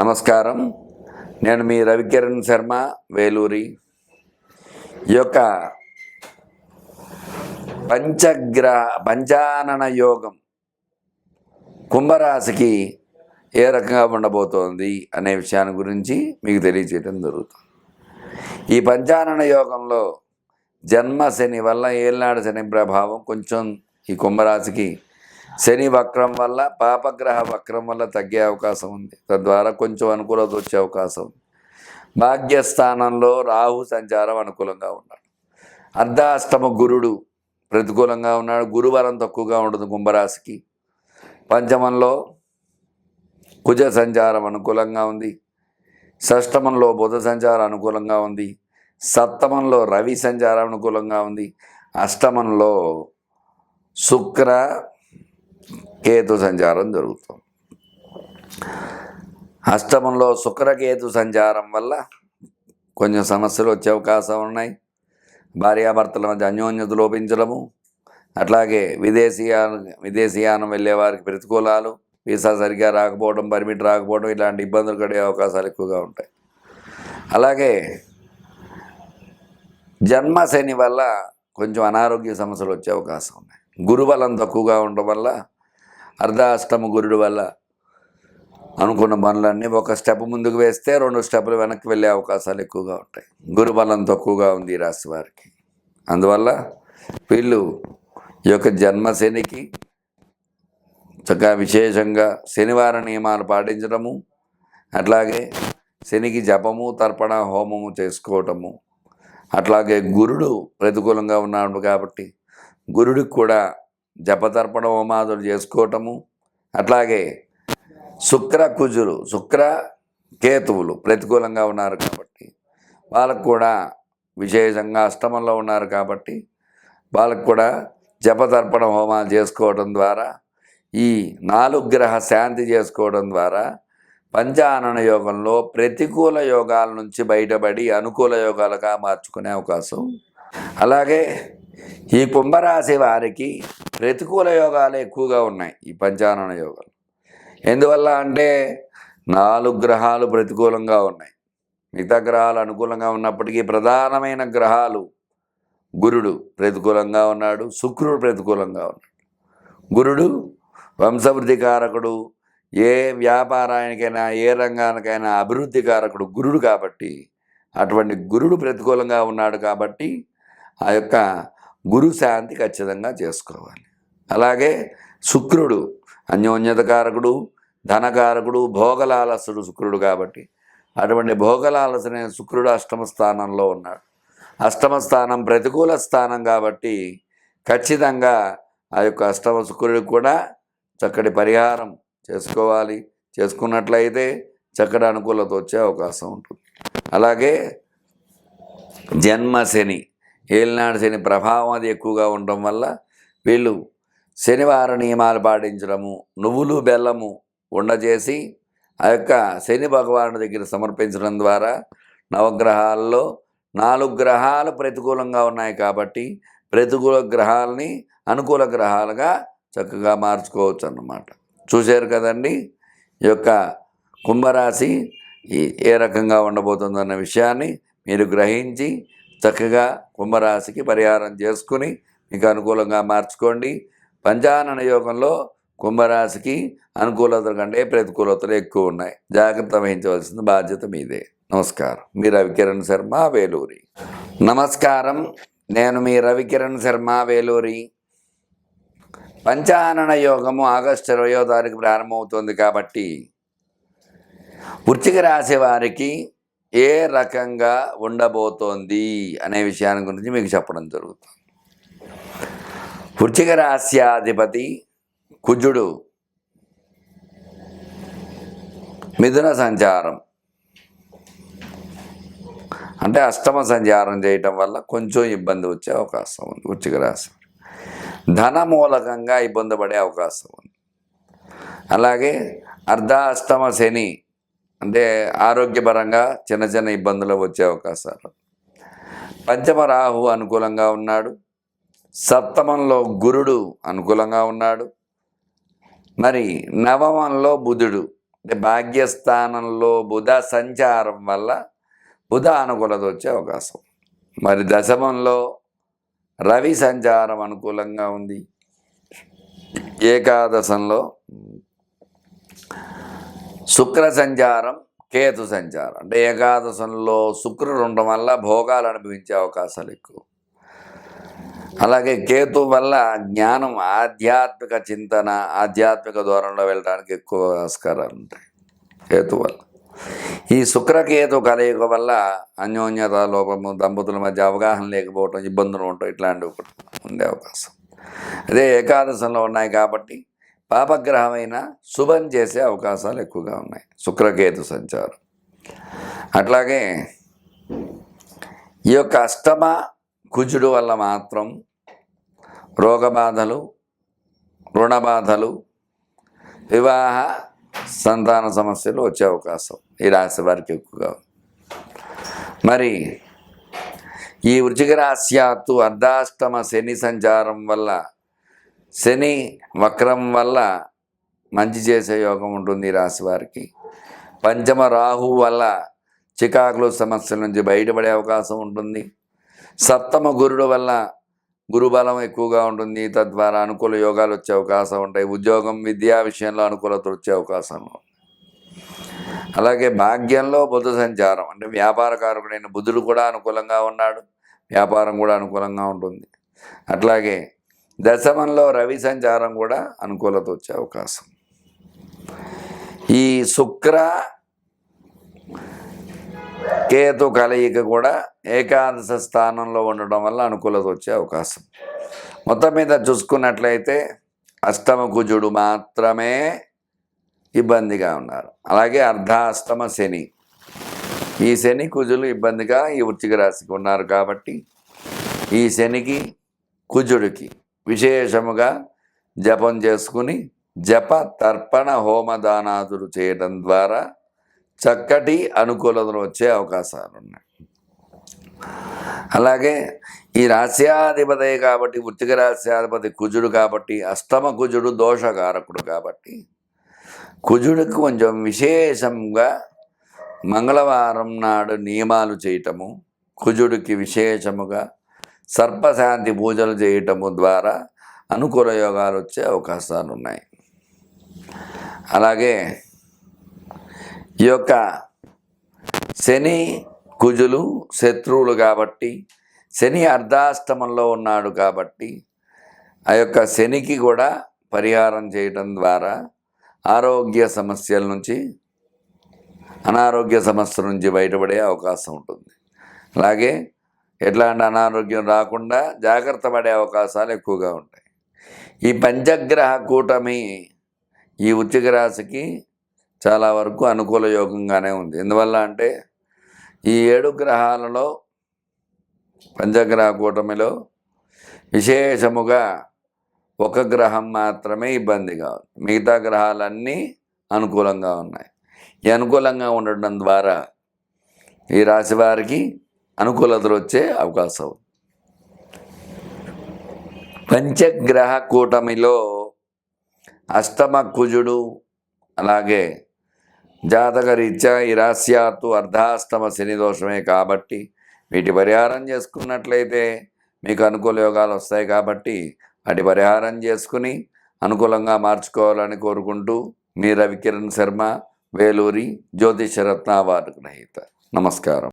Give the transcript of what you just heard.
నమస్కారం. నేను మీ రవికిరణ్ శర్మ, వేలూరి. ఈ యొక్క పంచానన యోగం కుంభరాశికి ఏ రకంగా ఉండబోతోంది అనే విషయాన్ని గురించి మీకు తెలియజేయడం జరుగుతుంది. ఈ పంచానన యోగంలో జన్మ శని వల్ల ఏళ్ళనాడు శని ప్రభావం కొంచెం ఈ కుంభరాశికి శని వక్రం వల్ల, పాపగ్రహ వక్రం వల్ల తగ్గే అవకాశం ఉంది. తద్వారా కొంచెం అనుకూలత వచ్చే అవకాశం ఉంది. భాగ్యస్థానంలో రాహు సంచారం అనుకూలంగా ఉన్నాడు. అర్ధాష్టమ గురుడు ప్రతికూలంగా ఉన్నాడు. గురుబలం తక్కువగా ఉంటుంది కుంభరాశికి. పంచమంలో కుజ సంచారం అనుకూలంగా ఉంది. షష్టమంలో బుధ సంచారం అనుకూలంగా ఉంది. సప్తమంలో రవి సంచారం అనుకూలంగా ఉంది. అష్టమంలో శుక్ర కేతు సంచారం జరుగుతుంది. అష్టమంలో శుక్రకేతు సంచారం వల్ల కొంచెం సమస్యలు వచ్చే అవకాశం ఉన్నాయి. భార్యాభర్తల మధ్య అన్యోన్యత లోపించడము, అట్లాగే విదేశీయానం వెళ్ళే వారికి ప్రతికూలాలు, వీసా సరిగ్గా రాకపోవడం, పర్మిట్ రాకపోవడం, ఇలాంటి ఇబ్బందులు పడే అవకాశాలు ఎక్కువగా ఉంటాయి. అలాగే జన్మ శని వల్ల కొంచెం అనారోగ్య సమస్యలు వచ్చే అవకాశం ఉన్నాయి. గురుబలం తక్కువగా ఉండడం వల్ల, అర్ధాష్టమ గురుడు వల్ల అనుకున్న పనులన్నీ ఒక స్టెప్ ముందుకు వేస్తే 2 స్టెప్పులు వెనక్కి వెళ్ళే అవకాశాలు ఎక్కువగా ఉంటాయి. గురుబలం తక్కువగా ఉంది ఈ రాశి వారికి. అందువల్ల వీళ్ళు ఈ యొక్క జన్మశనికి చక్కగా విశేషంగా శనివార నియమాలు పాటించడము, అట్లాగే శనికి జపము, తర్పణ, హోమము చేసుకోవటము, అట్లాగే గురుడు ప్రతికూలంగా ఉన్నాడు కాబట్టి గురుడికి కూడా జపతర్పణ హోమాదులు చేసుకోవటము, అట్లాగే శుక్ర కేతువులు ప్రతికూలంగా ఉన్నారు కాబట్టి వాళ్ళకు కూడా విశేషంగా అష్టమంలో ఉన్నారు కాబట్టి వాళ్ళకు కూడా జపతర్పణ హోమాలు చేసుకోవడం ద్వారా, ఈ 4 గ్రహ శాంతి చేసుకోవడం ద్వారా పంచానన యోగంలో ప్రతికూల యోగాల నుంచి బయటపడి అనుకూల యోగాలుగా మార్చుకునే అవకాశం. అలాగే ఈ కుంభరాశి వారికి ప్రతికూల యోగాలు ఎక్కువగా ఉన్నాయి ఈ పంచానన యోగాలు. ఎందువల్ల అంటే 4 గ్రహాలు ప్రతికూలంగా ఉన్నాయి. మిగతా గ్రహాలు అనుకూలంగా ఉన్నప్పటికీ ప్రధానమైన గ్రహాలు గురుడు ప్రతికూలంగా ఉన్నాడు, శుక్రుడు ప్రతికూలంగా ఉన్నాడు. గురుడు వంశవృద్ధి కారకుడు, ఏ వ్యాపారానికైనా ఏ రంగానికైనా అభివృద్ధి కారకుడు గురుడు కాబట్టి అటువంటి గురుడు ప్రతికూలంగా ఉన్నాడు కాబట్టి ఆ యొక్క గురు శాంతి ఖచ్చితంగా చేసుకోవాలి. అలాగే శుక్రుడు అన్యోన్యతకారకుడు, ధనకారకుడు, భోగలాలసుడు శుక్రుడు కాబట్టి అటువంటి భోగలాలసనే శుక్రుడు అష్టమ స్థానంలో ఉన్నాడు. అష్టమ స్థానం ప్రతికూల స్థానం కాబట్టి ఖచ్చితంగా ఆ యొక్క అష్టమ శుక్రుడికి కూడా చక్కటి పరిహారం చేసుకోవాలి. చేసుకున్నట్లయితే చక్కటి అనుకూలత వచ్చే అవకాశం ఉంటుంది. అలాగే జన్మశని, ఏలినాడు శని ప్రభావం అది ఎక్కువగా ఉండడం వల్ల వీళ్ళు శనివార నియమాలు పాటించడము, నువ్వులు బెల్లము ఉండజేసి ఆ యొక్క శని భగవానుడి దగ్గర సమర్పించడం ద్వారా నవగ్రహాల్లో 4 గ్రహాలు ప్రతికూలంగా ఉన్నాయి కాబట్టి ప్రతికూల గ్రహాలని అనుకూల గ్రహాలుగా చక్కగా మార్చుకోవచ్చు అన్నమాట. చూశారు కదండి ఈ యొక్క కుంభరాశి ఏ రకంగా ఉండబోతుందన్న విషయాన్ని మీరు గ్రహించి చక్కగా కుంభరాశికి పరిహారం చేసుకుని మీకు అనుకూలంగా మార్చుకోండి. పంచానన యోగంలో కుంభరాశికి అనుకూలతల కంటే ప్రతికూలతలు ఎక్కువ ఉన్నాయి. జాగ్రత్త వహించవలసిన బాధ్యత మీదే. నమస్కారం. మీ రవికిరణ్ శర్మ, వేలూరి. నమస్కారం. నేను మీ రవికిరణ్ శర్మ, వేలూరి. పంచానన యోగము ఆగస్టు 20వ తారీఖు ప్రారంభమవుతుంది కాబట్టి వృశ్చిక రాశి వారికి ఏ రకంగా ఉండబోతోంది అనే విషయాన్ని గురించి మీకు చెప్పడం జరుగుతుంది. వృశ్చిక రాశ్యాధిపతి కుజుడు మిథున సంచారం అంటే అష్టమ సంచారం చేయటం వల్ల కొంచెం ఇబ్బంది వచ్చే అవకాశం ఉంది. వృశ్చిక రాశి ధన మూలకంగా ఇబ్బంది పడే అవకాశం ఉంది. అలాగే అర్ధాష్టమ శని అంటే ఆరోగ్యపరంగా చిన్న ఇబ్బందులు వచ్చే అవకాశాలు. పంచమ రాహు అనుకూలంగా ఉన్నాడు. సప్తమంలో గురుడు అనుకూలంగా ఉన్నాడు. మరి నవమంలో బుధుడు అంటే భాగ్యస్థానంలో బుధ సంచారం వల్ల బుధ అనుకూలత వచ్చే అవకాశం. మరి దశమంలో రవి సంచారం అనుకూలంగా ఉంది. ఏకాదశంలో శుక్ర సంచారం, కేతు సంచారం. అంటే ఏకాదశంలో శుక్రుడు ఉండడం వల్ల భోగాలు అనుభవించే అవకాశాలు ఎక్కువ. అలాగే కేతు వల్ల జ్ఞానం, ఆధ్యాత్మిక చింతన, ఆధ్యాత్మిక దూరంలో వెళ్ళడానికి ఎక్కువ ఆస్కారాలు ఉంటాయి కేతు వల్ల. ఈ శుక్రకేతు కలయిక వల్ల అన్యోన్యత లోపము, దంపతుల మధ్య అవగాహన లేకపోవటం, ఇబ్బందులు ఉండటం, ఇట్లాంటివి ఉండే అవకాశం. అదే ఏకాదశంలో ఉన్నాయి కాబట్టి పాపగ్రహమైన శుభం చేసే అవకాశాలు ఎక్కువగా ఉన్నాయి శుక్రకేతు సంచారం. అట్లాగే ఈ యొక్క అష్టమ కుజుడు వల్ల మాత్రం రోగబాధలు, రుణబాధలు, వివాహ సంతాన సమస్యలు వచ్చే అవకాశం ఈ రాశి వారికి ఎక్కువగా. మరి ఈ వృశ్చిక రాశ్యాత్తు అర్ధాష్టమ శని సంచారం వల్ల, శని వక్రం వల్ల మంచి చేసే యోగం ఉంటుంది ఈ రాశి వారికి. పంచమ రాహు వల్ల చికాకులు, సమస్యల నుంచి బయటపడే అవకాశం ఉంటుంది. సప్తమ గురుడు వల్ల గురుబలం ఎక్కువగా ఉంటుంది, తద్వారా అనుకూల యోగాలు వచ్చే అవకాశం ఉంటాయి. ఉద్యోగం, విద్యా విషయంలో అనుకూలత వచ్చే అవకాశం. అలాగే భాగ్యంలో బుధ సంచారం, అంటే వ్యాపారకారకుడైన బుధుడు కూడా అనుకూలంగా ఉన్నాడు, వ్యాపారం కూడా అనుకూలంగా ఉంటుంది. అట్లాగే దశమంలో రవి సంచారం కూడా అనుకూలత వచ్చే అవకాశం. ఈ శుక్ర కేతు కలయిక కూడా ఏకాదశ స్థానంలో ఉండడం వల్ల అనుకూలత వచ్చే అవకాశం. మొత్తం మీద చూసుకున్నట్లయితే అష్టమ కుజుడు మాత్రమే ఇబ్బందిగా ఉన్నారు. అలాగే అర్ధాష్టమ శని, ఈ శని కుజులు ఇబ్బందిగా ఈ వృశ్చిక రాశికి ఉన్నారు. కాబట్టి ఈ శనికి కుజుడికి విశేషముగా జపం చేసుకుని జప తర్పణ హోమదానాదులు చేయడం ద్వారా చక్కటి అనుకూలతలు వచ్చే అవకాశాలు ఉన్నాయి. అలాగే ఈ రాశ్యాధిపతి కాబట్టి, వృశ్చిక రాశ్యాధిపతి కుజుడు కాబట్టి, అష్టమ కుజుడు దోషకారకుడు కాబట్టి కుజుడికి కొంచెం విశేషంగా మంగళవారం నాడు నియమాలు చేయటము, కుజుడికి విశేషముగా సర్పశాంతి పూజలు చేయటము ద్వారా అనుకూల యోగాలు వచ్చే అవకాశాలు ఉన్నాయి. అలాగే ఈ యొక్క శని కుజులు శత్రువులు కాబట్టి, శని అర్ధాష్టమంలో ఉన్నాడు కాబట్టి ఆ యొక్క శనికి కూడా పరిహారం చేయటం ద్వారా ఆరోగ్య సమస్యల నుంచి, అనారోగ్య సమస్యల నుంచి బయటపడే అవకాశం ఉంటుంది. అలాగే ఎట్లాంటి అనారోగ్యం రాకుండా జాగ్రత్త పడే అవకాశాలు ఎక్కువగా ఉంటాయి. ఈ పంచగ్రహ కూటమి ఈ వృశ్చిక రాశికి చాలా వరకు అనుకూల యోగంగానే ఉంది. ఎందువల్ల అంటే ఈ 7 గ్రహాలలో పంచగ్రహ కూటమిలో విశేషముగా ఒక గ్రహం మాత్రమే ఇబ్బందిగా ఉంది, మిగతా గ్రహాలన్నీ అనుకూలంగా ఉన్నాయి. ఈ అనుకూలంగా ఉండడం ద్వారా ఈ రాశి వారికి అనుకూలతలు వచ్చే అవకాశం. పంచగ్రహ కూటమిలో అష్టమ కుజుడు, అలాగే జాతకరీత్యా ఈ రాశ్యాత్తు అర్ధాష్టమ శని దోషమే కాబట్టి వీటి పరిహారం చేసుకున్నట్లయితే మీకు అనుకూల యోగాలు వస్తాయి. కాబట్టి వాటి పరిహారం చేసుకుని అనుకూలంగా మార్చుకోవాలని కోరుకుంటూ మీ రవికిరణ్ శర్మ, వేలూరి జ్యోతిషరత్న అవార్డు గ్రహీత. నమస్కారం.